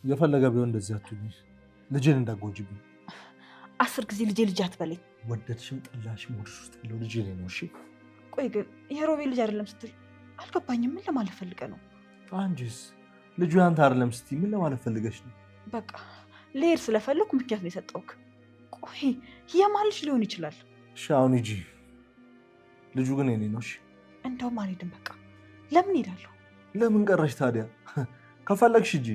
የፈለገ ቢሆን እንደዚህ አትሁኝ። ልጄን እንዳትጎጂብኝ። 10 ጊዜ ልጄ አትበለኝ። ወደድሽም ጠላሽም ወድሽ ውስጥ ያለው ልጄ ነው። እሺ ቆይ ግን የሮቤል ልጅ አይደለም ስትል አልገባኝም። ምን ለማለት ፈልገህ ነው? አንቺስ ልጁ ያንተ አይደለም ስትይ ምን ለማለት ፈልገሽ ነው? በቃ ልሄድ ስለፈለኩ ምክንያት ነው የሰጠሁህ። ቆይ የማን ልጅ ሊሆን ይችላል? እሺ አሁን ሂጂ። ልጁ ግን የኔ ነው። እሺ እንደውም አልሄድም። በቃ ለምን ሄዳለሁ? ለምን ቀረሽ ታዲያ? ከፈለግሽ ሂጂ።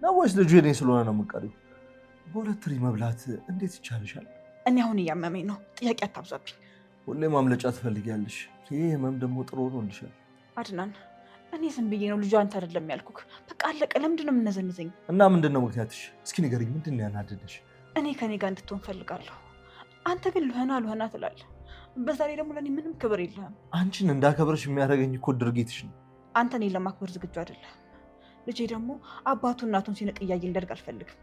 ነው ወይስ ልጁ የኔ ስለሆነ ነው የምትቀሪው? በሁለት ትሪ መብላት እንዴት ይቻልሻል? እኔ አሁን እያመመኝ ነው። ጥያቄ አታብዛብኝ። ሁሌ ማምለጫ ትፈልጊያለሽ። ይሄ ህመም ደግሞ ጥሩ ሆኖልሻል። አድናን፣ እኔ ዝም ብዬ ነው ልጁ አንተ አይደለም ያልኩህ። በቃ አለቀ። ለምንድን ነው የምነዘንዘኝ? እና ምንድን ነው ምክንያትሽ? እስኪ ንገሪኝ። ምንድን ነው ያናደደሽ? እኔ ከኔ ጋር እንድትሆን ፈልጋለሁ። አንተ ግን ልሆና ትላለህ። በዛ ላይ ደግሞ ለእኔ ምንም ክብር የለህም። አንቺን እንዳከብርሽ የሚያደርገኝ እኮ ድርጊትሽ ነው። አንተ እኔን ለማክበር ዝግጁ አይደለም። ልጄ ደግሞ አባቱ እናቱን ሲንቅ እያየ እንዳድግ አልፈልግም።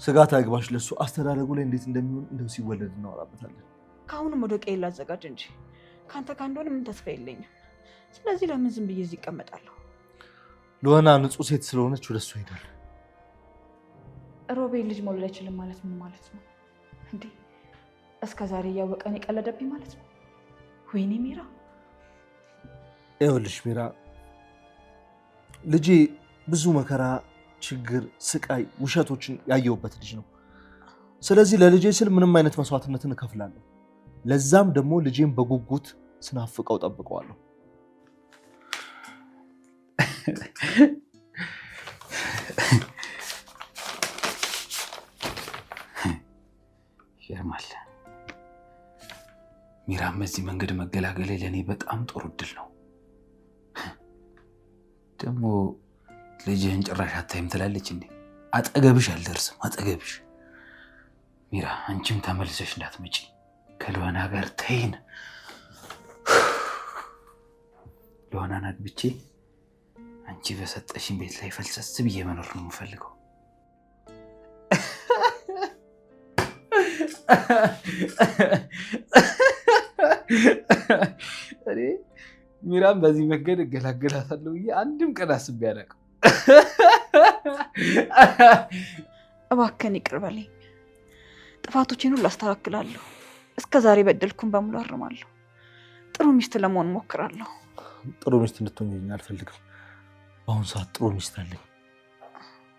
ስጋት አይግባሽ። ለሱ አስተዳደጉ ላይ እንዴት እንደሚሆን እንደው ሲወለድ እናወራበታለን። ከአሁንም ወደ ቀዬ ላዘጋጅ እንጂ ከአንተ ጋር እንደሆነ ምን ተስፋ የለኝም። ስለዚህ ለምን ዝም ብዬ እዚህ እቀመጣለሁ? ሉሃና ንጹህ ሴት ስለሆነች ወደ እሱ ሄዳለሁ። ሮቤል ልጅ መውለድ አይችልም ማለት ምን ማለት ነው እንዴ? እስከ ዛሬ እያወቀን የቀለደብኝ ማለት ነው? ወይኔ ሚራ። ይኸውልሽ ሚራ፣ ልጄ ብዙ መከራ፣ ችግር፣ ስቃይ፣ ውሸቶችን ያየሁበት ልጅ ነው። ስለዚህ ለልጄ ስል ምንም አይነት መስዋዕትነትን እከፍላለሁ። ለዛም ደግሞ ልጄን በጉጉት ስናፍቀው ጠብቀዋለሁ። ይገርማል። ሚራም በዚህ መንገድ መገላገሌ ለእኔ በጣም ጥሩ እድል ነው። ደግሞ ልጅህን ጭራሽ አታይም ትላለች እንዴ? አጠገብሽ አልደርስም። አጠገብሽ ሚራ፣ አንቺም ተመልሰሽ እንዳትመጪ ከሉሃና ጋር ተይን። ሉሃናን አግብቼ አንቺ በሰጠሽኝ ቤት ላይ ፈልሰስ ብዬ መኖር ነው የምፈልገው። እኔ ሚራም በዚህ መንገድ እገላገላታለሁ ብዬ አንድም ቀን አስቤ አላውቅም። እባክህን ይቅር በለኝ። ጥፋቶቼን ሁሉ አስተካክላለሁ። እስከ ዛሬ በደልኩን በሙሉ አርማለሁ። ጥሩ ሚስት ለመሆን እሞክራለሁ። ጥሩ ሚስት እንድትሆኝ አልፈልግም። በአሁኑ ሰዓት ጥሩ ሚስት አለኝ።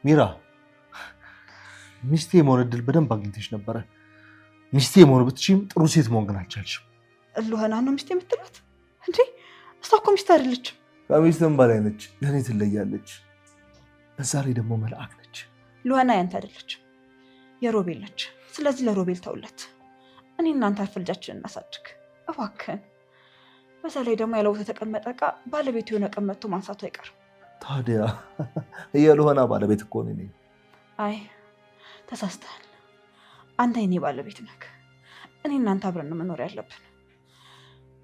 ሚራ፣ ሚስቴ የመሆን እድል በደንብ አግኝተሽ ነበረ። ሚስቴ የመሆን ብትችይም ጥሩ ሴት መሆን ግን አልቻልሽም። ሉሃና ነው ሚስቴ የምትላት እንዴ? እሷ እኮ ሚስት አይደለችም። ከሚስትም በላይ ነች። ለእኔ ትለያለች። በዛ ላይ ደግሞ መልአክ ነች። ሉሃና ያንተ አይደለችም፣ የሮቤል ነች። ስለዚህ ለሮቤል ተውለት። እኔ እናንተ አፍልጃችንን እናሳድግ እባክህን። በዛ ላይ ደግሞ ያለው የተቀመጠ ዕቃ ባለቤቱ የሆነ ቀን መጥቶ ማንሳቱ አይቀርም። ታዲያ የሉሃና ባለቤት እኮ ነኝ። አይ ተሳስተሃል። አንተ የኔ ባለቤት ነህ። እኔ እናንተ አብረን መኖር ያለብን።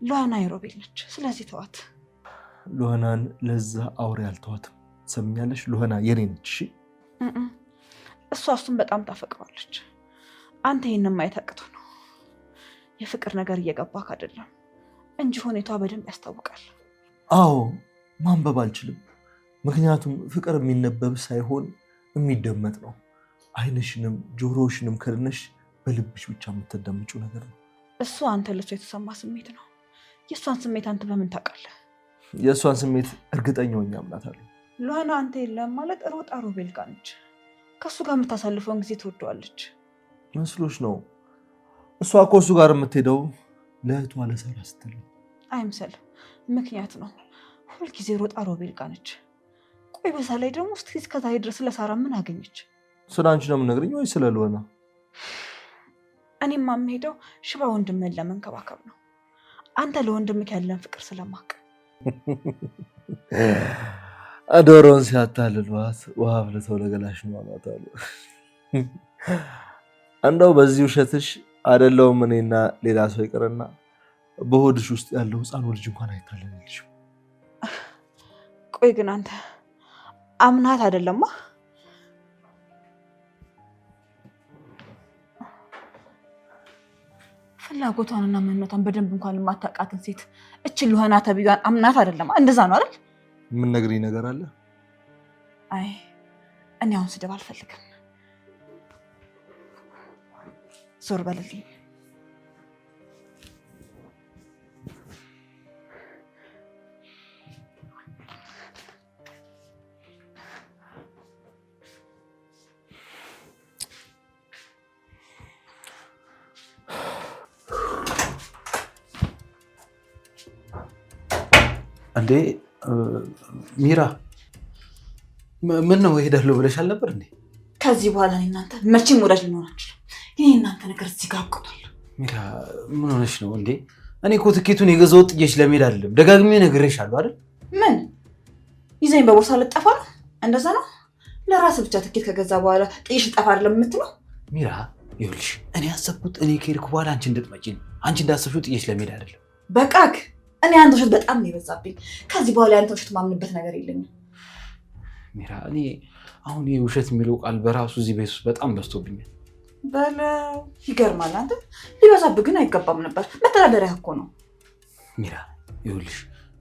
ሉሃና የሮቤል ነች። ስለዚህ ተዋት። ሉሃናን ለዛ አውሬ አልተዋትም። ሰምኛለሽ? ሉሃና የኔ ነች። እሷ እሱን በጣም ታፈቅረዋለች። አንተ ይህንን ማየት አቅቶ ነው። የፍቅር ነገር እየገባክ አይደለም እንጂ ሁኔታዋ በደንብ ያስታውቃል። አዎ ማንበብ አልችልም። ምክንያቱም ፍቅር የሚነበብ ሳይሆን የሚደመጥ ነው። አይንሽንም ጆሮሽንም ከድነሽ በልብሽ ብቻ የምትደምጪው ነገር ነው። እሱ አንተ ለሷ የተሰማ ስሜት ነው። የእሷን ስሜት አንተ በምን ታውቃለህ? የእሷን ስሜት እርግጠኛ ሆኜ አምናታለሁ። ሉሃና አንተ የለም ማለት ሮጣ ሮቤል ጋር ነች። ከእሱ ጋር የምታሳልፈውን ጊዜ ትወደዋለች መስሎሽ ነው? እሷ እኮ እሱ ጋር የምትሄደው ለእህቷ ለሳራ ስትል አይምሰል። ምክንያት ነው። ሁልጊዜ ሮጣ ሮቤል ጋር ነች። ቆይ በዛ ላይ ደግሞ እስከዛሬ ድረስ ለሳራ ምን አገኘች? ስለ አንቺ ነው የምነግርኝ ወይ ስለ ሉሃና? እኔማ የምሄደው ሽባ ወንድምህን ለመንከባከብ ነው። አንተ ለወንድምህ ያለን ፍቅር ስለማቅ። ዶሮን ሲያታልሏት ውሃ አፍልተው ለገላሽ ነው አሏታሉ። እንደው በዚህ ውሸትሽ አይደለውም እኔና ሌላ ሰው ይቅርና በሆድሽ ውስጥ ያለው ህፃኑ ልጅ እንኳን አይታለልሽም። ቆይ ግን አንተ አምናት አይደለማ? ፍላጎቷንና ምንነቷን በደንብ እንኳን የማታውቃትን ሴት እችን ሉሃና ተብያዋን አምናት አይደለማ? እንደዛ ነው አይደል? ምን ነግሪኝ ነገር አለ? አይ እኔ አሁን ስድብ አልፈልግም። ዞር በልልኝ። እንዴ ሚራ ምን ነው እሄዳለሁ ብለሻል ነበር እንዴ? ከዚህ በኋላ እኔ እናንተ መቼም ወዳጅ ልንሆን አንችልም። ይሄ እናንተ ነገር እዚህ ጋር አብቅቷል። ሚራ ምን ሆነሽ ነው እንዴ? እኔ እኮ ትኬቱን የገዛሁት ጥዬሽ ለመሄድ አይደለም። ደጋግሜ ነግሬሻለሁ አይደል? ምን ይዘኝ በቦርሳ ልጠፋ ነው? እንደዛ ነው? ለራስ ብቻ ትኬት ከገዛ በኋላ ጥዬሽ ልጠፋ አይደለም የምትለው? ሚራ ይኸውልሽ፣ እኔ ያሰብኩት እኔ ከሄድኩ በኋላ አንቺ እንድትመጪ ነው። አንቺ እንዳሰብሽው ጥዬሽ ለመሄድ አይደለም። በቃክ። እኔ አንተ ውሸት በጣም ነው የበዛብኝ። ከዚህ በኋላ አንተ ውሸት ማምንበት ነገር የለኝም። ሚራ እኔ አሁን የውሸት የሚለው ቃል በራሱ እዚህ ቤት ውስጥ በጣም በዝቶብኛል። በለው ይገርማል። አንተ ሊበዛብህ ግን አይገባም ነበር። መተዳደሪያ እኮ ነው። ሚራ ይኸውልሽ፣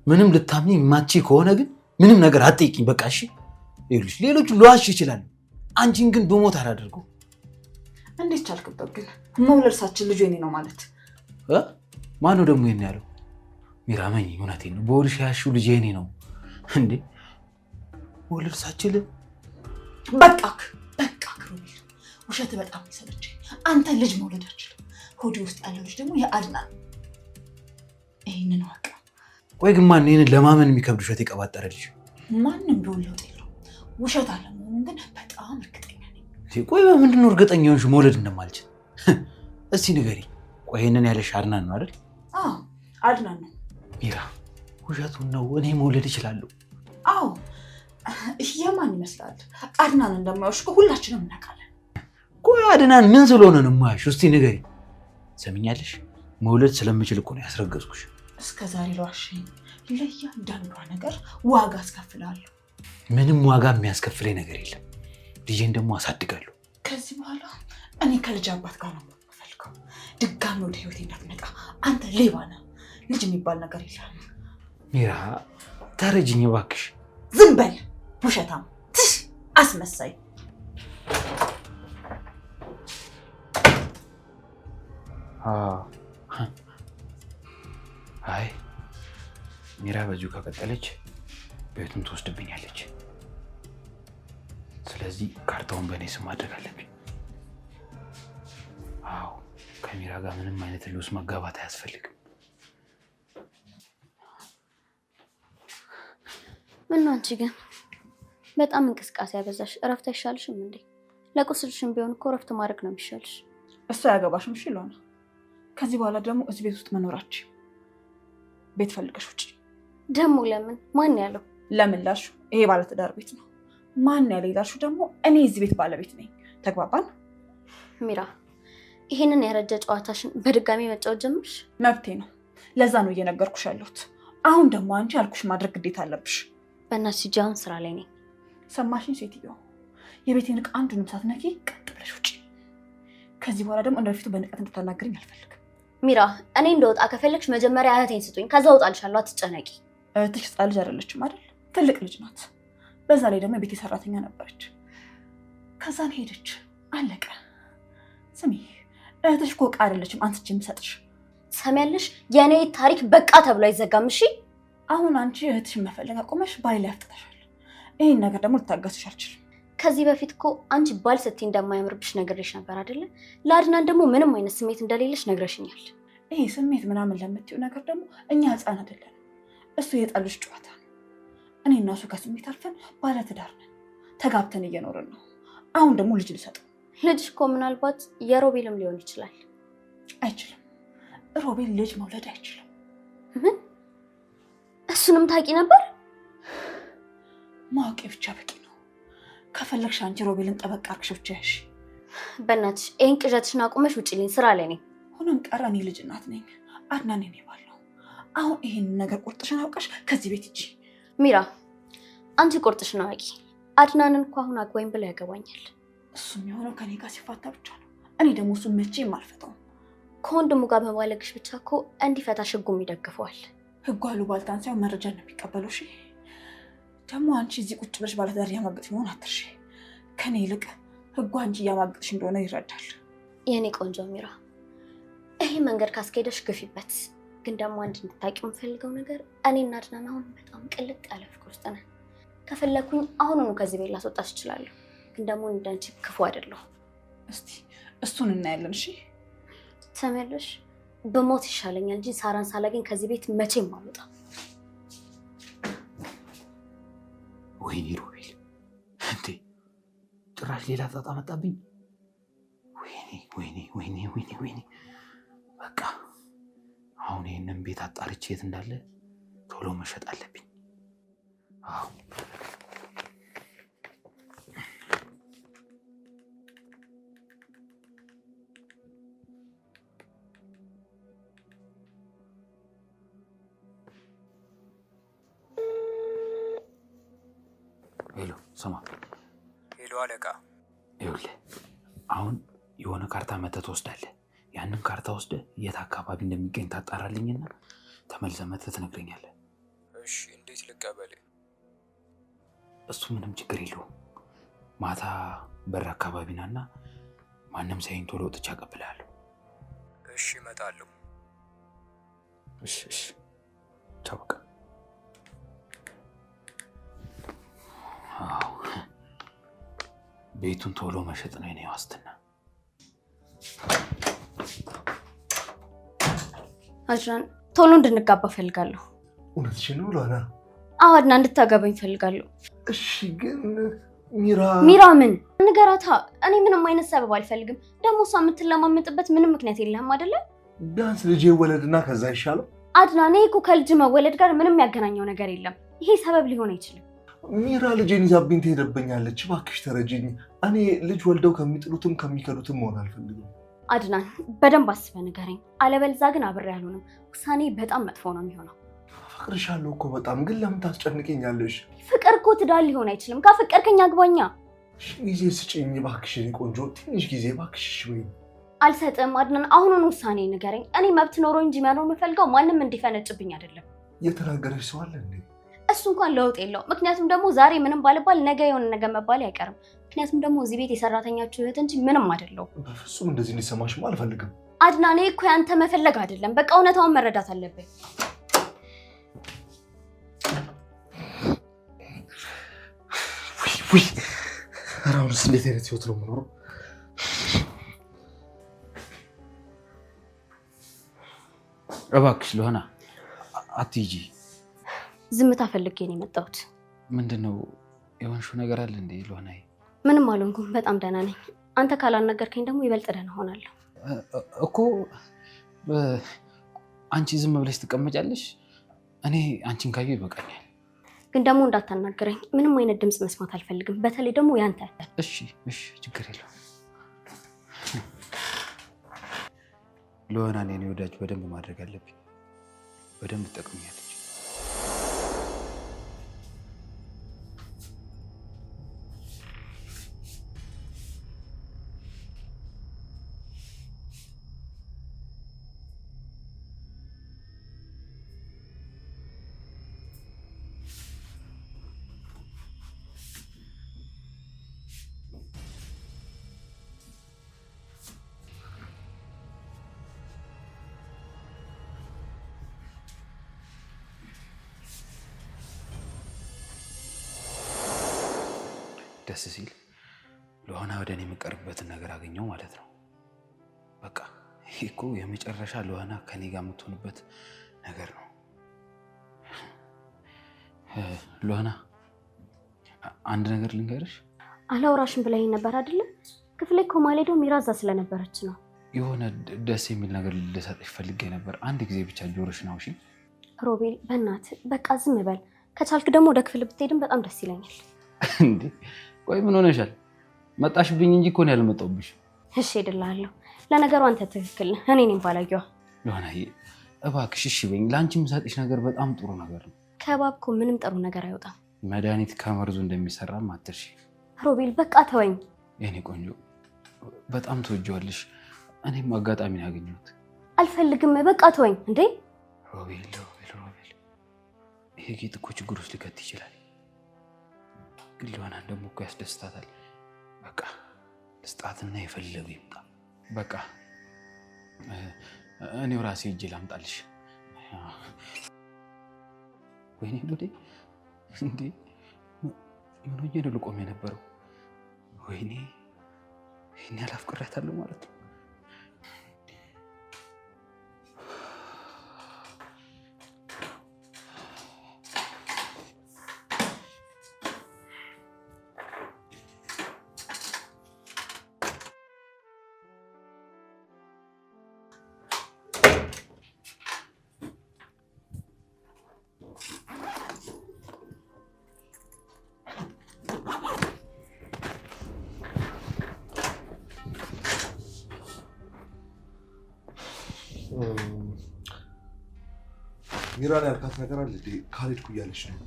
ምንም ልታምኚ የማትቺ ከሆነ ግን ምንም ነገር አትጠይቂኝ። በቃ እሺ? ይኸውልሽ ሌሎቹ ልዋሽ ይችላሉ፣ አንቺን ግን በሞት አላደርገው። እንዴት ቻልክበት ግን? መውለድሳችን ልጁ የኔ ነው ማለት ማነው ደግሞ የኔ ያለው? ሚራ መኝ እውነቴን ነው። በሆድሽ ያልሽው ልጅ የኔ ነው እንዴ? ወለድ ሳችል በቃክ ሮቤል፣ ውሸት በጣም ይሰለቸኝ። አንተ ልጅ መውለድ አችልም። ሆዴ ውስጥ ያለው ልጅ ደግሞ የአድናን። ይህንን ዋቃ። ቆይ ግን ማን ይህንን ለማመን የሚከብድ ውሸት የቀባጠረ ልጅ? ማንም ቢሆን ለውጥ የለው። ውሸት አለመሆኑን ግን በጣም እርግጠኛ ነኝ። ቆይ በምንድን ነው እርግጠኛ ሆንሽ መውለድ እንደማልችል? እስቲ ንገሪኝ። ቆይ ይህንን ያለሽ አድናን ነው አይደል? አድናን ነው። ሚራ ውሸቱን ነው። እኔ መውለድ እችላለሁ። አዎ የማን ይመስላል? አድናን እንደማይወሽ ሁላችንም እናውቃለን። ቆይ አድናን ምን ስለሆነ ነው የማያሽ? እስቲ ንገሪኝ። ሰምኛለሽ? መውለድ ስለምችል እኮ ነው ያስረገዝኩሽ። እስከ ዛሬ ለዋሸኝ ለእያንዳንዷ ነገር ዋጋ አስከፍላለሁ። ምንም ዋጋ የሚያስከፍለኝ ነገር የለም። ልጄን ደግሞ አሳድጋለሁ። ከዚህ በኋላ እኔ ከልጅ አባት ጋር ነው የምፈልገው። ድጋሚ ወደ ህይወቴ እንዳትመጣ። አንተ ሌባ ነህ። ልጅ የሚባል ነገር የለም። ሚራ ተረጅኝ እባክሽ። ዝም በል ውሸታም፣ አስመሳይ። አይ ሚራ በዚሁ ከቀጠለች ቤቱን ትወስድብኛለች። ስለዚህ ካርታውን በእኔ ስም ማድረግ አለብኝ። አዎ ከሚራ ጋር ምንም አይነት ልውስ መጋባት አያስፈልግም። ምን ነው አንቺ ግን በጣም እንቅስቃሴ ያበዛሽ። እረፍት አይሻልሽም እንዴ? ለቁስልሽም ቢሆን እኮ እረፍት ማድረግ ነው የሚሻልሽ። እሱ አያገባሽም። እሺ ለሆነ ከዚህ በኋላ ደግሞ እዚህ ቤት ውስጥ መኖራችሁ ቤት ፈልገሽ ውጪ። ደግሞ ለምን? ማን ያለው? ለምን ላልሽው ይሄ ባለትዳር ቤት ነው። ማን ያለ ላልሽው ደግሞ እኔ እዚህ ቤት ባለቤት ነኝ። ተግባባን? ሚራ ይሄንን ያረጀ ጨዋታሽን በድጋሚ መጫወት ጀምርሽ? መብቴ ነው። ለዛ ነው እየነገርኩሽ ያለሁት። አሁን ደግሞ አንቺ ያልኩሽ ማድረግ ግዴታ አለብሽ። በእናትሽ ጃውን ስራ ላይ ነኝ። ሰማሽኝ ሴትዮ? የቤቴን ዕቃ አንዱንም ሳትነኪ ቀጥ ብለሽ ውጪ። ከዚህ በኋላ ደግሞ እንደበፊቱ በንቀት እንድታናገረኝ አልፈልግም። ሚራ እኔ እንደወጣ ከፈለግሽ መጀመሪያ እህቴን ስጡኝ፣ ከዛ እወጣልሻለሁ። አትጨነቂ። እህትሽ ሕፃን ልጅ አይደለችም አይደል? ትልቅ ልጅ ናት። በዛ ላይ ደግሞ የቤቴ ሰራተኛ ነበረች። ከዛን ሄደች። አለቀ። ስሚ እህትሽ እኮ ዕቃ አይደለችም አንስቼ የምሰጥሽ። ሰሚያለሽ? የእኔ ታሪክ በቃ ተብሎ አይዘጋም። እሺ አሁን አንቺ እህትሽን መፈለግ አቆመሽ፣ ባይ ላይ አፍጥተሻል። ይህን ነገር ደግሞ ልታገስሽ አልችልም። ከዚህ በፊት እኮ አንቺ ባል ስትይ እንደማያምርብሽ ነግሬሽ ነበር አይደለ? ለአድናን ደግሞ ምንም አይነት ስሜት እንደሌለሽ ነግረሽኛል። ይሄ ስሜት ምናምን ለምትይው ነገር ደግሞ እኛ ህፃን አይደለን። እሱ የህፃን ልጅ ጨዋታ ነው። እኔ እና እሱ ከስሜት አልፈን ባለትዳር ነን፣ ተጋብተን እየኖርን ነው። አሁን ደግሞ ልጅ ልሰጠው። ልጅ እኮ ምናልባት የሮቤልም ሊሆን ይችላል። አይችልም። ሮቤል ልጅ መውለድ አይችልም። ምን? እሱንም ታውቂ ነበር? ማወቄ ብቻ በቂ ነው። ከፈለግሽ አንቺ ሮቤልን ጠበቅ አድርግሽ ብቻ ያሽ። በእናትሽ ይህን ቅዠትሽን አቁመሽ ውጪልኝ፣ ስራ ላይ ነኝ። ሆኖም ቀረ እኔ ልጅ እናት ነኝ። አድናን የኔ ባል ነው። አሁን ይሄንን ነገር ቁርጥሽን አውቀሽ ከዚህ ቤት ሂጂ። ሚራ አንቺ ቁርጥሽን አዋቂ። አድናንን እኮ አሁን አግባኝ ብላ ያገባኛል። እሱም የሆነው ከኔ ጋር ሲፋታ ብቻ ነው። እኔ ደግሞ እሱን መቼም አልፈታውም። ከወንድሙ ጋር በማለግሽ ብቻ እኮ እንዲፈታሽ ህጉም ይደግፈዋል። ህጉ አሉባልታን ሳይሆን መረጃ ነው የሚቀበለው። እሺ ደግሞ አንቺ እዚህ ቁጭ ብለሽ ባለትዳር ያማግጥ መሆን አትርሺ። ከኔ ይልቅ ህጉ አንቺ እያማገጥሽ እንደሆነ ይረዳል። የኔ ቆንጆ ሚራ፣ ይሄ መንገድ ካስኬደሽ ግፊበት። ግን ደግሞ አንድ እንድታውቂው የምፈልገው ነገር እኔና አድናን አሁን በጣም ቅልጥ ያለ ፍቅር ውስጥ ነን። ከፈለኩኝ አሁኑኑ ከዚህ ቤት ላስወጣሽ እችላለሁ። ግን ደግሞ እንዳንቺ ክፉ አይደለሁም። እስቲ እሱን እናያለን። እሺ ትሰሚያለሽ? በሞት ይሻለኛል እንጂ ሳራን ሳላገኝ ከዚህ ቤት መቼም አልወጣም። ወይኔ ሮቤል፣ እንዴ ጭራሽ ሌላ ጣጣ መጣብኝ። ወይኔ በቃ አሁን ይህንን ቤት አጣርቼ የት እንዳለ ቶሎ መሸጥ አለብኝ። አዎ ሄሎ፣ ስማ። ሄሎ አለቃ። ይኸውልህ አሁን የሆነ ካርታ መተህ ትወስዳለህ። ያንን ካርታ ወስደህ የት አካባቢ እንደሚገኝ ታጣራልኝና ተመልሰህ መተህ ትነግረኛለህ። እሺ፣ እንዴት ልቀበል? እሱ ምንም ችግር የለውም። ማታ በር አካባቢ ናና ማንም ሳይን ቶሎ ወጥቼ አቀብልሃለሁ። እሺ፣ እመጣለሁ። እሺ፣ ቻው። በቃ ቤቱን ቶሎ መሸጥ ነው የኔ ዋስትና። አድናን፣ ቶሎ እንድንጋባ ፈልጋለሁ። እውነትሽን ነው ሎና? አዎ አድናን፣ እንድታገባኝ ፈልጋለሁ። እሺ ግን ሚራ ምን ንገራታ። እኔ ምንም አይነት ሰበብ አልፈልግም። ደግሞ እሷ የምትለማመጥበት ምንም ምክንያት የለህም አይደለ? ቢያንስ ልጄ ወለድና ከዛ ይሻለው። አድናን፣ እኮ ከልጅ መወለድ ጋር ምንም ያገናኘው ነገር የለም። ይሄ ሰበብ ሊሆን አይችልም። ሚራ ልጄን ይዛብኝ ትሄድብኛለች። እባክሽ ተረጂኝ። እኔ ልጅ ወልደው ከሚጥሉትም ከሚከዱትም መሆን አልፈልግም። አድናን፣ በደንብ አስበህ ንገረኝ። አለበለዚያ ግን አብሬ አልሆንም። ውሳኔ በጣም መጥፎ ነው የሚሆነው። አፈቅርሻለሁ እኮ በጣም፣ ግን ለምን ታስጨንቅኛለሽ? ፍቅር እኮ ትዳር ሊሆን አይችልም። ካፈቀርከኝ አግባኛ። ጊዜ ስጭኝ እባክሽ ቆንጆ፣ ትንሽ ጊዜ እባክሽ። ወይ አልሰጥም አድናን፣ አሁኑን ውሳኔ ንገረኝ። እኔ መብት ኖሮ እንጂ መኖር የምፈልገው ማንም እንዲፈነጭብኝ አይደለም። የተናገረሽ ሰው አለ እንዴ? እሱ እንኳን ለውጥ የለው። ምክንያቱም ደግሞ ዛሬ ምንም ባልባል ነገ የሆነ ነገር መባል አይቀርም። ምክንያቱም ደግሞ እዚህ ቤት የሰራተኛችሁ እህት እንጂ ምንም አይደለው። በፍጹም እንደዚህ እንዲሰማሽም አልፈልግም። አድናን፣ እኮ ያንተ መፈለግ አይደለም፣ በቃ እውነታውን መረዳት አለብኝ። ውይ አሁንስ እንዴት አይነት ህይወት ነው የምኖረው? እባክሽ ሎና አትሂጂ። ዝምታ ፈልጌ ነው የመጣሁት። ምንድነው የሆንሽው ነገር አለ እንዴ ሎናዬ? ምንም አልሆንኩም፣ በጣም ደህና ነኝ። አንተ ካላናገርከኝ ደግሞ ይበልጥ ደህና ሆናለሁ እኮ። አንቺ ዝም ብለሽ ትቀመጫለሽ? እኔ አንቺን ካየሁ ይበቃኛል። ግን ደግሞ እንዳታናገረኝ። ምንም አይነት ድምፅ መስማት አልፈልግም፣ በተለይ ደግሞ ያንተ። እሺ ችግር የለውም። ሎና እኔ ወዳጅ በደንብ ማድረግ አለብኝ። በደንብ ትጠቅሚያለሽ። ደስ ሲል ሎና ወደ እኔ የምቀርብበትን ነገር አገኘው ማለት ነው። በቃ ይሄ እኮ የመጨረሻ ሎና ከኔ ጋር የምትሆንበት ነገር ነው። ሎና አንድ ነገር ልንገርሽ። አላውራሽም ብለኸኝ ነበር አይደለ? ክፍሌ እኮ ማለዶ ሚራዛ ስለነበረች ነው። የሆነ ደስ የሚል ነገር ልሰጥሽ ፈልጌ ነበር። አንድ ጊዜ ብቻ ጆሮሽን አውሺ። ሮቤል በእናትህ በቃ ዝም በል። ከቻልክ ደግሞ ወደ ክፍል ብትሄድም በጣም ደስ ይለኛል። እንዴ ቆይ ምን ሆነሻል? መጣሽብኝ እንጂ እኮ ነው ያልመጣሁብሽ። እሺ ሄድልሃለሁ። ለነገሩ አንተ ትክክል ነህ፣ እኔ ነኝ ባላጊዋ። ሎናዬ እባክሽ እሺ በይኝ። ለአንቺ የምሰጥሽ ነገር በጣም ጥሩ ነገር ነው። ከእባብ እኮ ምንም ጥሩ ነገር አይወጣም። መድኃኒት ከመርዙ እንደሚሰራም አትርሺ። ሮቤል በቃ ተወኝ። የኔ ቆንጆ በጣም ትወጂዋለሽ። እኔም አጋጣሚ ነው ያገኘሁት። አልፈልግም፣ በቃ ተወኝ። እንዴ ሮቤል ይሄ ጌጥ እኮ ችግር ውስጥ ሊከት ይችላል። ግን ሎናን ደግሞ እኮ ያስደስታታል። በቃ ልስጣትና የፈለገ ይምጣ። በቃ እኔው ራሴ እጄ ላምጣልሽ። ወይኔ ጉዴ! እንዴ ምን ሆኜ ነው ልቆም የነበረው? ወይኔ ይሄን ያላፍቅራታለሁ ማለት ነው። ሚራን ያልካት ነገር አለ እንዴ? ካልሄድኩ እያለች ነው።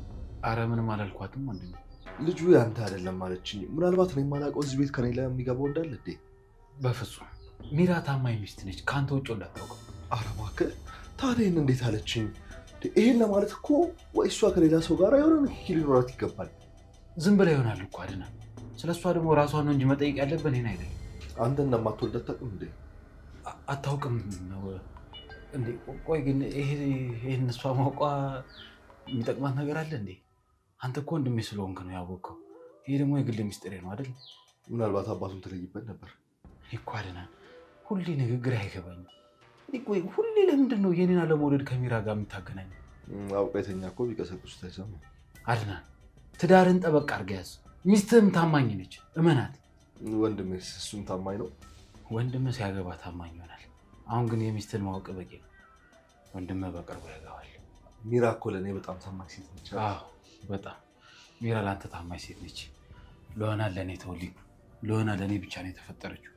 አረ ምንም አላልኳትም። አንደኛ ልጁ ያንተ አይደለም ማለችኝ። ምናልባት እኔ የማላውቀው እዚህ ቤት ከኔ ላይ የሚገባው እንዳለ እንዴ? በፍጹም ሚራ ታማኝ ሚስት ነች፣ ከአንተ ውጭ እንዳታውቀው። ኧረ እባክህ ታዲያ ይህን እንዴት አለችኝ? ይሄን ለማለት እኮ ወይ እሷ ከሌላ ሰው ጋር የሆነ ንክኪ ሊኖራት ይገባል። ዝም ብላ ይሆናል እኮ አድና። ስለ እሷ ደግሞ ራሷን ነው እንጂ መጠየቅ ያለብን ይሄን አይደለም። አንተ እንደማትወልድ አታውቅም እንዴ? አታውቅም ነው እንዴ? ቆይ ግን ይሄን እሷ ማውቋ የሚጠቅማት ነገር አለ እንዴ? አንተ እኮ ወንድሜ ስለሆንክ ነው ያወቅኸው። ይሄ ደግሞ የግል ሚስጥሬ ነው አይደል? ምናልባት አባቱን ትለይበት ነበር እኮ አድና። ሁሌ ንግግር አይገባኝም። ቆይ ሁሌ ለምንድን ነው የኔን አለመውደድ ከሚራ ጋር የምታገናኝ? አውቀተኛ እኮ ቢቀሰቅሱት አይሰማም። አድና ትዳርን ጠበቅ አድርገህ ያዝ። ሚስትህም ታማኝ ነች፣ እመናት። ወንድሜስ እሱም ታማኝ ነው። ወንድምህ ሲያገባ ታማኝ ይሆናል። አሁን ግን የሚስትህን ማወቅ በቂ ነው። ወንድምህ በቅርቡ ያገባል። ሚራ እኮ ለእኔ በጣም ታማኝ ሴት ነች። አዎ በጣም ሚራ ለአንተ ታማኝ ሴት ነች። ለሆና ለእኔ ተውልኝ፣ ለሆና ለእኔ ብቻ ነው የተፈጠረችው።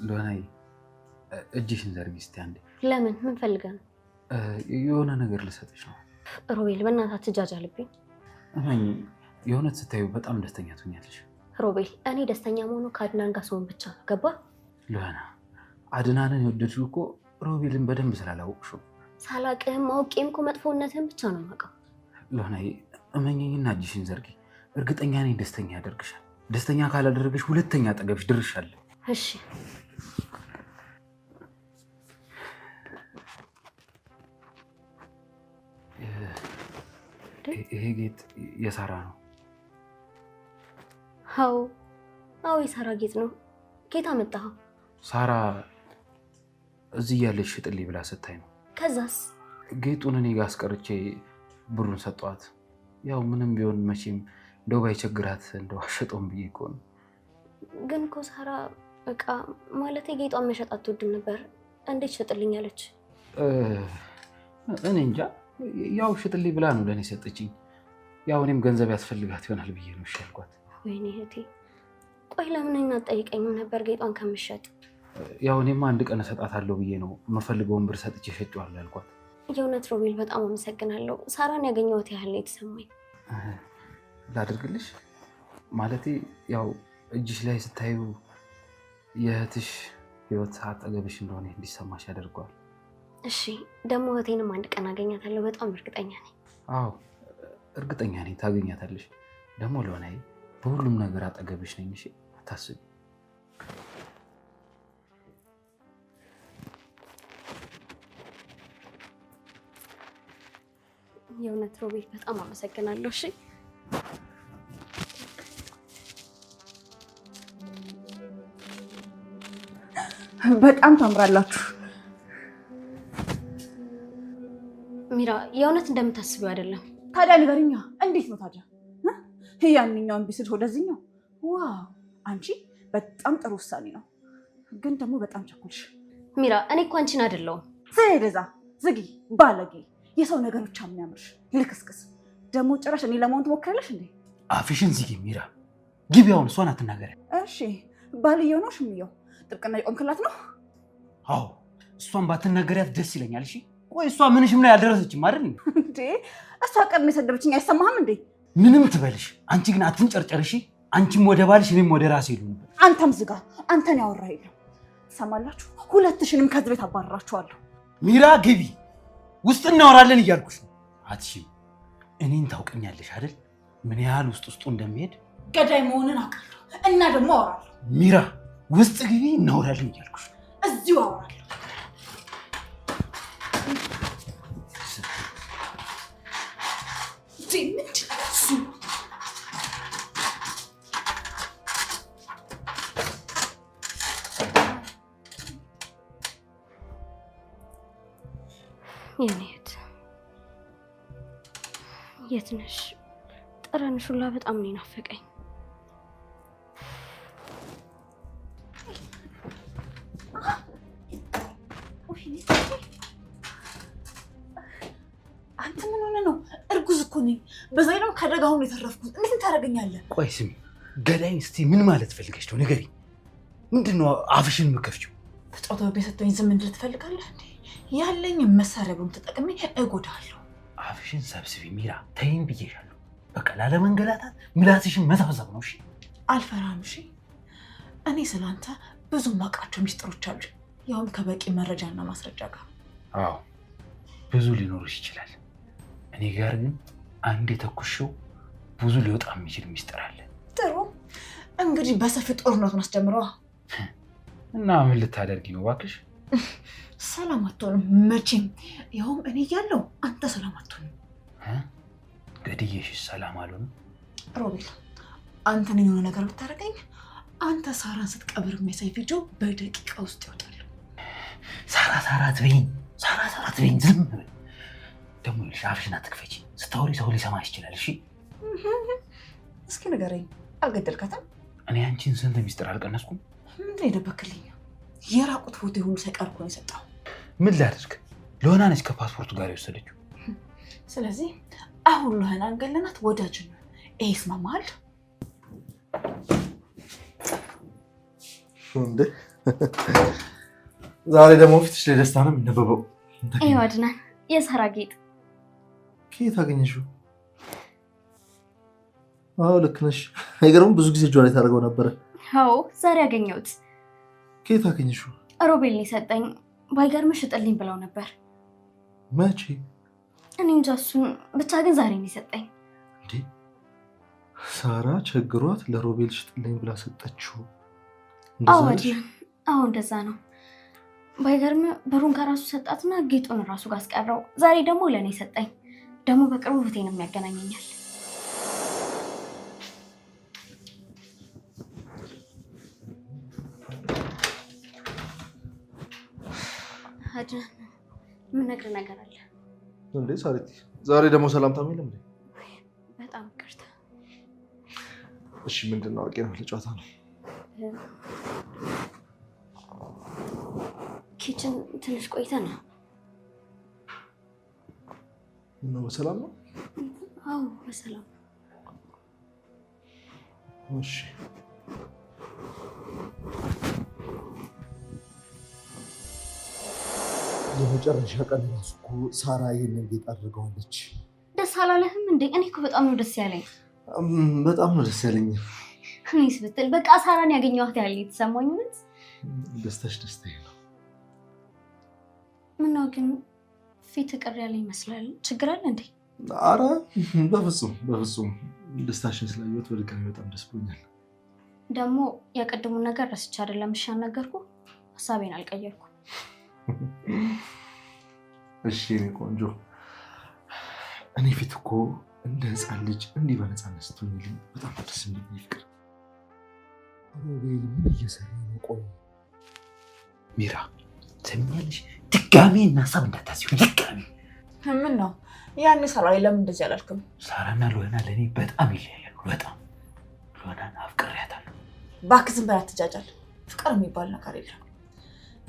ለሆናዬ እጅሽን ዘርጊ እስኪ አንዴ። ለምን? ምን ፈልገህ ነው? የሆነ ነገር ልሰጥሽ ነው። ሮቤል በእናትህ አትጃጃልብኝ። እመኝ የእውነት ስታዩ በጣም ደስተኛ ትሆኛለሽ። ሮቤል እኔ ደስተኛ መሆኑ ከአድናን ጋር ስሆን ብቻ ነው። ገባህ? ለሆና አድናንን የወደድሽው እኮ ሮቤልን በደንብ ስላላወቅሽው። ሳላቅህም አውቄም እኮ መጥፎነትህን ብቻ ነው የማውቀው። ለሆናዬ እመኝኝና እጅሽን ዘርጊ። እርግጠኛ ነኝ ደስተኛ ያደርግሻል። ደስተኛ ካላደረገሽ ሁለተኛ አጠገብሽ ድርሻለሁ። እሺ ይሄ ጌጥ የሳራ ነው። አዎ የሳራ ጌጥ ነው። ጌጥ አመጣኸው? ሳራ እዚህ ያለች ሽጥልኝ ብላ ስታይ ነው። ከዛስ? ጌጡን እኔ ጋር አስቀርቼ ብሩን ሰጧት። ያው ምንም ቢሆን መቼም እንደው ባይቸግራት እንደው አሸጠውም ብዬ እኮ ነው። ግን እኮ ሳራ በቃ ማለት ጌጧን መሸጥ አትወድም ነበር። እንዴት ሽጥልኝ አለች? እኔ እንጃ። ያው ሽጥልኝ ብላ ነው ለእኔ ሰጠችኝ። ያው እኔም ገንዘብ ያስፈልጋት ይሆናል ብዬ ነው እሺ ያልኳት። ወይኔ እህቴ፣ ቆይ ለምን አትጠይቀኝም ነበር ጌጧን ከምሸጥ? ያው እኔማ አንድ ቀን እሰጣታለሁ ብዬ ነው የምፈልገውን ብር ሰጥቼ ሸጬዋለሁ ያልኳት። የእውነት ሮቤል በጣም አመሰግናለሁ። ሳራን ያገኘሁት ያህል ነው የተሰማኝ። ላድርግልሽ? ማለቴ ያው እጅሽ ላይ ስታዩ የእህትሽ ህይወት አጠገብሽ እንደሆነ እንዲሰማሽ ያደርገዋል። እሺ ደግሞ እህቴንም አንድ ቀን አገኛታለሁ፣ በጣም እርግጠኛ ነኝ። አዎ እርግጠኛ ነኝ ታገኛታለሽ። ደግሞ ለሆናዬ በሁሉም ነገር አጠገብሽ ነኝ። እሺ አታስቢ። የእውነት ሮቤል በጣም አመሰግናለሁ። እሺ በጣም ታምራላችሁ። ሚራ የእውነት እንደምታስቢው አይደለም። ታዲያ ንገሪኛ፣ እንዴት ነው ታዲያ? ያንኛውን ቢስድ ወደዚህኛው? ዋው አንቺ በጣም ጥሩ ውሳኔ ነው፣ ግን ደግሞ በጣም ቸኩልሽ። ሚራ እኔ እኮ አንቺን አይደለሁም። ስለዛ ዝጊ፣ ባለጌ፣ የሰው ነገር ብቻ የሚያምርሽ ልክስክስ። ደግሞ ጭራሽ እኔ ለመሆን ትሞክራለሽ እንዴ? አፍሽን ዝጊ ሚራ። ግቢያውን እሷን አትናገሪ። እሺ ባልየው ነው ሽምየው ጥብቅና የቆምክላት ነው? አዎ እሷን ባትናገሪያት ደስ ይለኛል። እሺ ወይ እሷ ምንሽም ላይ አልደረሰችም አይደል እንዴ? እሷ ቀድሜ የሰደበችኝ አይሰማህም እንዴ? ምንም ትበልሽ፣ አንቺ ግን አትንጨርጨርሽ። አንቺም ወደ ባልሽ እኔም ወደ ራሴ ይሉ ነበር። አንተም ዝጋ። አንተን ያወራ የለም። ትሰማላችሁ? ሁለትሽንም ከዚህ ቤት አባረራችኋለሁ። ሚራ ግቢ፣ ውስጥ እናወራለን እያልኩሽ ነው። አትሺም። እኔን ታውቀኛለሽ አይደል? ምን ያህል ውስጡ እንደሚሄድ ገዳይ መሆንን አውቃለሁ እና ደግሞ አወራለሁ። ሚራ ውስጥ ግቢ፣ እናወራለን እያልኩሽ ነው። እዚሁ አወራለሁ። የኔት የት ነሽ? ጠረንሽ ሁላ በጣም ነው ናፈቀኝ። አንተ ምን ሆነ ነው? እርጉዝ እኮ ነኝ። በዛ ላይ ከአደጋ ሆኖ የተረፍኩት። እንዴት ታደርገኛለህ? ቆይ ስሚ፣ ገዳይ እስቲ ምን ማለት ፈልገሽ ነው? ንገሪ። ምንድነው አፍሽን የምከፍቺው? ተጫውተው ቤሰጠኝ ዝም እንድል ትፈልጋለህ እንዴ? ያለኝ መሳሪያ ብሎም ተጠቅሜ እጎዳለሁ። አፍሽን ሰብስቢ ሚራ፣ ተይኝ ብዬሻለሁ። በቃ ላለመንገላታት ምላስሽን መሰብሰብ ነው። እሺ አልፈራም። እሺ እኔ ስላንተ ብዙ ማውቃቸው ሚስጥሮች አሉ፣ ያውም ከበቂ መረጃና ማስረጃ ጋር። አዎ ብዙ ሊኖርሽ ይችላል። እኔ ጋር ግን አንድ የተኩሽው ብዙ ሊወጣ የሚችል ሚስጥር አለ። ጥሩ እንግዲህ በሰፊው ጦርነቱን አስጀምረዋ። እና ምን ልታደርጊ ነው እባክሽ? ሰላም አትሆንም መቼም። ይኸውም እኔ እያለሁ አንተ ሰላም አትሆንም። ገድዬሽስ ሰላም አልሆንም። ሮቤል አንተን የሆነ ነገር ብታደርገኝ አንተ ሳራን ስትቀብር የሚያሳይ ቪዲዮ በደቂቃ ውስጥ ይወጣል። ሳራ አትበይኝ፣ ሳራ አትበይኝ። ዝም በይ ደግሞ። ይልሽ አፍሽን አትክፈቺ። ስታወሪ ሰው ሊሰማሽ ይችላል። እሺ እስኪ ንገረኝ፣ አልገደልካትም? እኔ አንቺን ስንት ሚስጥር አልቀነስኩም? ምንድን የደበክልኝ? የራቁት ፎቶ ሁሉ ሳይቀር እኮ ነው የሰጠው። ምን ላድርግ? ለሆና ነች ከፓስፖርቱ ጋር የወሰደችው። ስለዚህ አሁን ለሆናን ገለናት ወዳጅ ነው። ይሄ ይስማማል እንዴ? ዛሬ ደግሞ ፊትሽ ላይ ደስታ ነው የሚነበበው። ይኸው አድናን፣ የሳራ ጌጥ። ከየት አገኘሽው? አዎ ልክ ነሽ። አይገርምም? ብዙ ጊዜ እጇ ላይ ታደርገው ነበረ። አዎ ዛሬ አገኘሁት። ከየት አገኘሽው? ሮቤል ሰጠኝ። ባይገርም ሽጥልኝ ብለው ነበር። መቼ? እኔ እንጃ እሱን ብቻ ግን ዛሬ ነው የሰጠኝ። እንዴ ሳራ ቸግሯት ለሮቤል ሽጥልኝ ብላ ሰጠችው? አዎ አድናን፣ አዎ እንደዛ ነው። ባይገርም ብሩን ከራሱ ሰጣትና ጌጡን ራሱ ጋር አስቀረው። ዛሬ ደግሞ ለእኔ ሰጠኝ። ደግሞ በቅርቡ እህቴንም ያገናኘኛል። አድናን የምነግርህ ነገር አለ። እንዴ ሳሪቲ፣ ዛሬ ደግሞ ሰላምታ የለም እንዴ? በጣም ይቅርታ። እሺ ምንድን ነው? አውቄ ነው ለጨዋታ ነው። ኪችን ትንሽ ቆይተን ነው። ነው በሰላም ነው? አዎ በሰላም። እሺ የመጨረሻ ቀን ራሱ እኮ ሳራ ይሄንን ጌጥ አድርገዋለች። ደስ አላለህም እንዴ? እኔ እኮ በጣም ነው ደስ ያለኝ። በጣም ነው ደስ ያለኝ። እኔስ ብትል በቃ ሳራን ያገኘኋት ያለ የተሰማኝ ምን ደስታሽ ደስታዬ ነው። ምነው ግን ፊት ቅር ያለ ይመስላል። ችግር አለ እንዴ? አረ በፍጹም ደስታሽን ስላየሁት በድጋሚ በጣም ደስ ብሎኛል። ደግሞ የቀድሙን ነገር ረስቼ አይደለም እሺ ያልነገርኩህ። ሀሳቤን አልቀየርኩም። እሺ እኔ ቆንጆ፣ እኔ ፊት እኮ እንደ ህፃን ልጅ እንዲህ በነፃነት ስትሆኝልኝ በጣም ደስ የሚል ፍቅር። ሮቤል ምን እየሰራ ነው? ቆይ ሚራ ትሰሚኛለሽ? ድጋሜ እና ሀሳብ እንዳታስቢው ድጋሜ። ምን ነው ያኔ ሳራ ለምን እንደዚህ አላልክም? ሳራና ሎና ለእኔ በጣም ይለያያሉ። በጣም ሎናን አፍቅሬያታለሁ። እባክህ ዝም በላት፣ ትጃጃል። ፍቅር የሚባል ነገር የለም።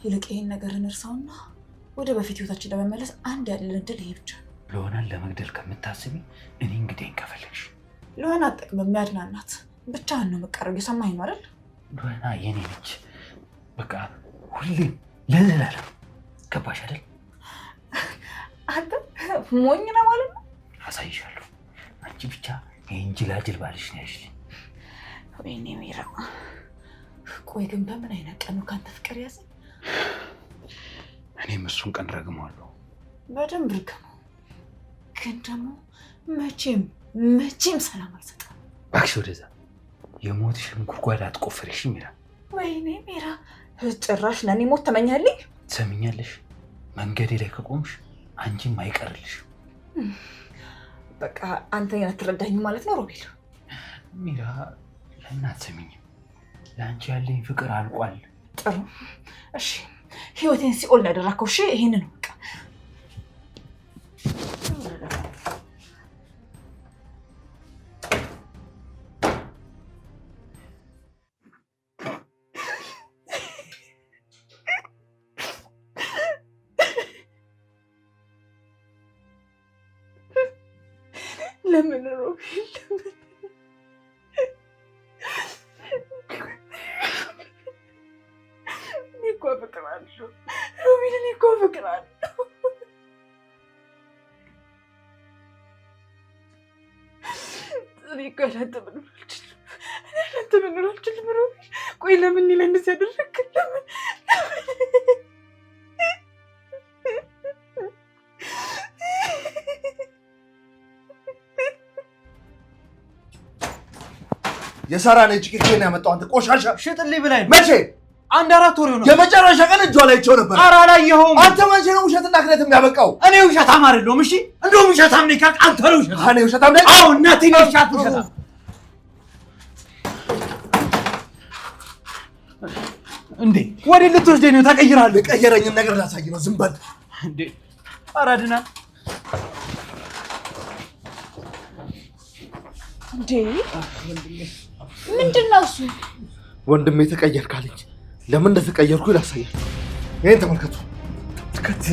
ይልቅ ይሄን ነገር እንርሳውና ወደ በፊት ህይወታችን ለመመለስ አንድ ያለን እድል ይሄ ብቻ ነው። ሎናን ለመግደል ከምታስቢ እኔ እንግዲህ ከፈለግሽ ሎና አጠቅም የሚያድናናት ብቻህን ነው የምትቀረው። እየሰማኸኝ ነው አይደል? ሎና የኔ ነች በቃ ሁሌም ለዘላለም። ገባሽ አይደል? አንተ ሞኝ ነው ማለት ነው። አሳይሻለሁ። አንቺ ብቻ ይሄን ጅላጅል ባልሽ ነው ያልሽኝ። ወይኔ ሚራ፣ ቆይ ግን በምን አይነት ቀን ነው ካንተ ፍቅር ያዘ? እኔም እሱን ቀን ረግመዋለሁ። በደንብ ርገመው፣ ግን ደግሞ መቼም ሰላም አይሰጥም። እባክሽ ወደዛ የሞትሽን ጉድጓድ አትቆፍሪሽ ሚራ። ወይኔ ሚራ፣ ጭራሽ ለእኔ ሞት ተመኛለኝ። ትሰሚኛለሽ? መንገዴ ላይ ከቆምሽ አንቺም አይቀርልሽ። በቃ አንተ አትረዳኝም ማለት ነው ሮቤል። ሚራ፣ ለምን አትሰሚኝም? ለአንቺ ያለኝ ፍቅር አልቋል። ጥሩ እሺ፣ ህይወቴን ሲኦል ያደረከው እሺ፣ ይሄንን ነው በቃ። ለምን ሮቤል ለምን? እኔ እኮ አፈቅርሃለሁ ሮቤል፣ እኔ እኮ አፈቅርሃለሁ። እኔ እኮ ያላንተ መኖር አልችልም። እኔ ያላንተ መኖር አልችልም ሮቤል። ቆይ ለምን እኔ ላይ እንደዚህ ያደረግክ? ለምን? የሳራን እጅ ቂጤን ያመጣው አንተ ቆሻሻ። ሽጥልኝ ብላኝ። መቼ? 1-4 ወር ነው። የመጨረሻ ቀን እጇ ላይ ቸው ነበር። ኧረ አላየኸውም። አንተ መቼ ነው ውሸትና ክደት የሚያበቃው? እኔ ውሸታም አይደለሁም። እሺ እንደውም ውሸታም ነኝ ካልክ አንተ ነው ውሸታም። እኔ ውሸታም ነኝ? አዎ እናቴ ነኝ ውሸታም። እንዴ ወደ ልትወስደኝ ነው? ተቀይራለህ። የቀየረኝን ነገር ላሳይ ነው። ዝም በል እንዴ። ኧረ ድና እንዴ ምንድን ነው እሱ? ወንድሜ ተቀየርክ አለኝ። ለምን እንደተቀየርኩ ላሳያችሁ። ይሄን ተመልከቱ። ትከት